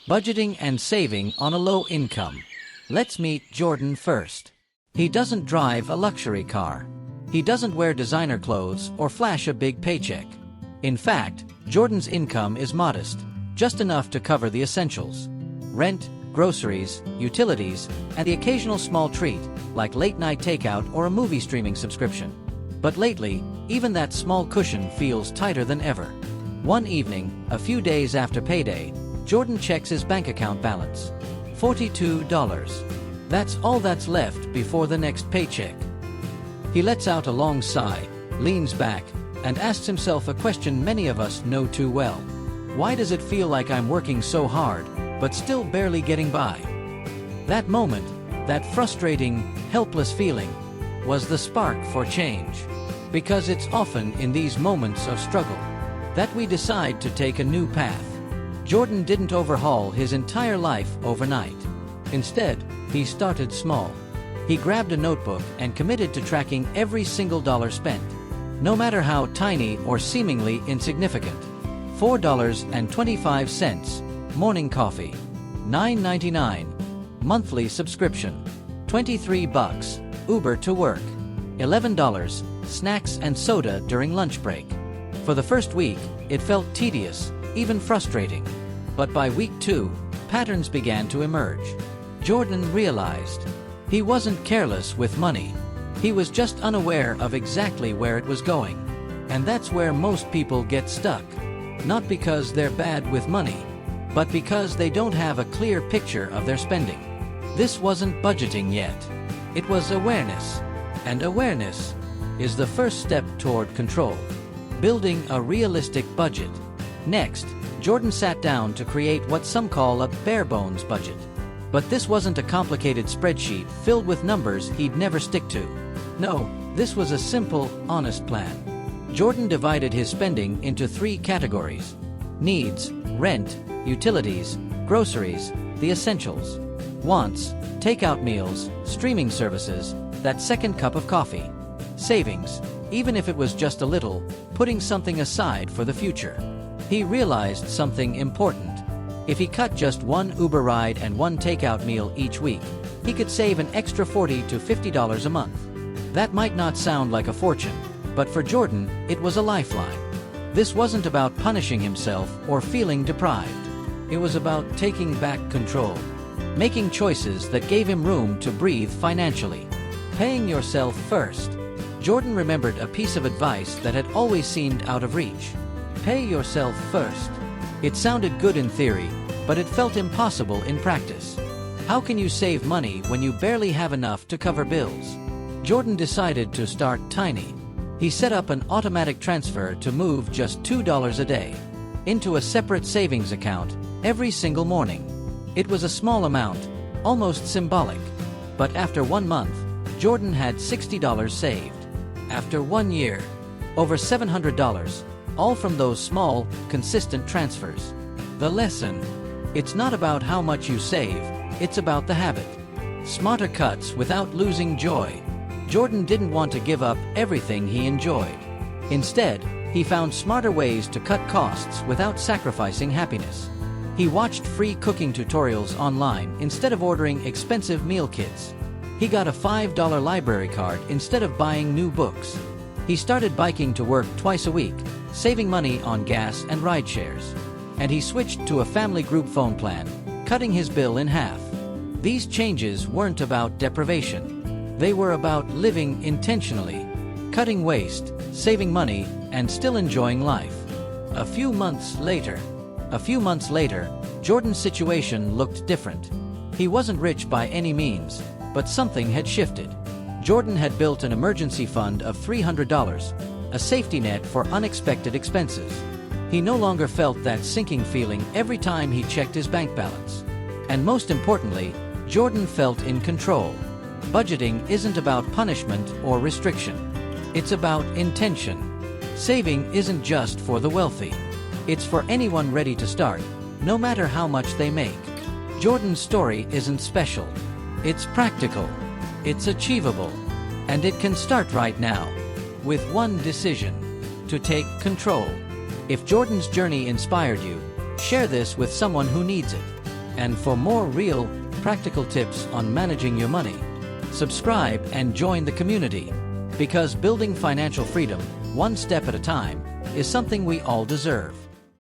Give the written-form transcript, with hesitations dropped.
Budgeting and saving on a low income. Let's meet Jordan first. He doesn't drive a luxury car. He doesn't wear designer clothes or flash a big paycheck. In fact, Jordan's income is modest, just enough to cover the essentials: rent, groceries, utilities, and the occasional small treat, like late-night takeout or a movie streaming subscription. But lately, even that small cushion feels tighter than ever. One evening, a few days after payday, Jordan checks his bank account balance. $42. That's all that's left before the next paycheck. He lets out a long sigh, leans back, and asks himself a question many of us know too well. Why does it feel like I'm working so hard, but still barely getting by? That moment, that frustrating, helpless feeling, was the spark for change. Because it's often in these moments of struggle that we decide to take a new path. Jordan didn't overhaul his entire life overnight. Instead, he started small. He grabbed a notebook and committed to tracking every single dollar spent, no matter how tiny or seemingly insignificant. $4.25, morning coffee. $9.99, monthly subscription. $23, Uber to work. $11, snacks and soda during lunch break. For the first week, it felt tedious, even frustrating. But by week 2, patterns began to emerge. Jordan realized he wasn't careless with money. He was just unaware of exactly where it was going. And that's where most people get stuck. Not because they're bad with money, but because they don't have a clear picture of their spending. This wasn't budgeting yet. It was awareness. And awareness is the first step toward control. Building a realistic budget. Next, Jordan sat down to create what some call a bare-bones budget. But this wasn't a complicated spreadsheet filled with numbers he'd never stick to. No, this was a simple, honest plan. Jordan divided his spending into 3 categories: needs, rent, utilities, groceries, the essentials; wants, takeout meals, streaming services, that second cup of coffee; savings, even if it was just a little, putting something aside for the future. He realized something important. If he cut just one Uber ride and one takeout meal each week, he could save an extra $40 to $50 a month. That might not sound like a fortune, but for Jordan, it was a lifeline. This wasn't about punishing himself or feeling deprived. It was about taking back control, making choices that gave him room to breathe financially. Paying yourself first. Jordan remembered a piece of advice that had always seemed out of reach. Pay yourself first. It sounded good in theory, but it felt impossible in practice. How can you save money when you barely have enough to cover bills? Jordan decided to start tiny. He set up an automatic transfer to move just $2 a day into a separate savings account every single morning. It was a small amount, almost symbolic. But after 1 month, Jordan had $60 saved. After 1 year, over $700, all from those small, consistent transfers. The lesson: it's not about how much you save, it's about the habit. Smarter cuts without losing joy. Jordan didn't want to give up everything he enjoyed. Instead, he found smarter ways to cut costs without sacrificing happiness. He watched free cooking tutorials online instead of ordering expensive meal kits. He got a $5 library card instead of buying new books. He started biking to work twice a week, saving money on gas and ride shares. And he switched to a family group phone plan, cutting his bill in half. These changes weren't about deprivation. They were about living intentionally, cutting waste, saving money, and still enjoying life. A few months later, Jordan's situation looked different. He wasn't rich by any means, but something had shifted. Jordan had built an emergency fund of $300, a safety net for unexpected expenses. He no longer felt that sinking feeling every time he checked his bank balance. And most importantly, Jordan felt in control. Budgeting isn't about punishment or restriction. It's about intention. Saving isn't just for the wealthy. It's for anyone ready to start, no matter how much they make. Jordan's story isn't special. It's practical. It's achievable. And it can start right now, with one decision: to take control. If Jordan's journey inspired you, share this with someone who needs it. And for more real, practical tips on managing your money, subscribe and join the community. Because building financial freedom, one step at a time, is something we all deserve.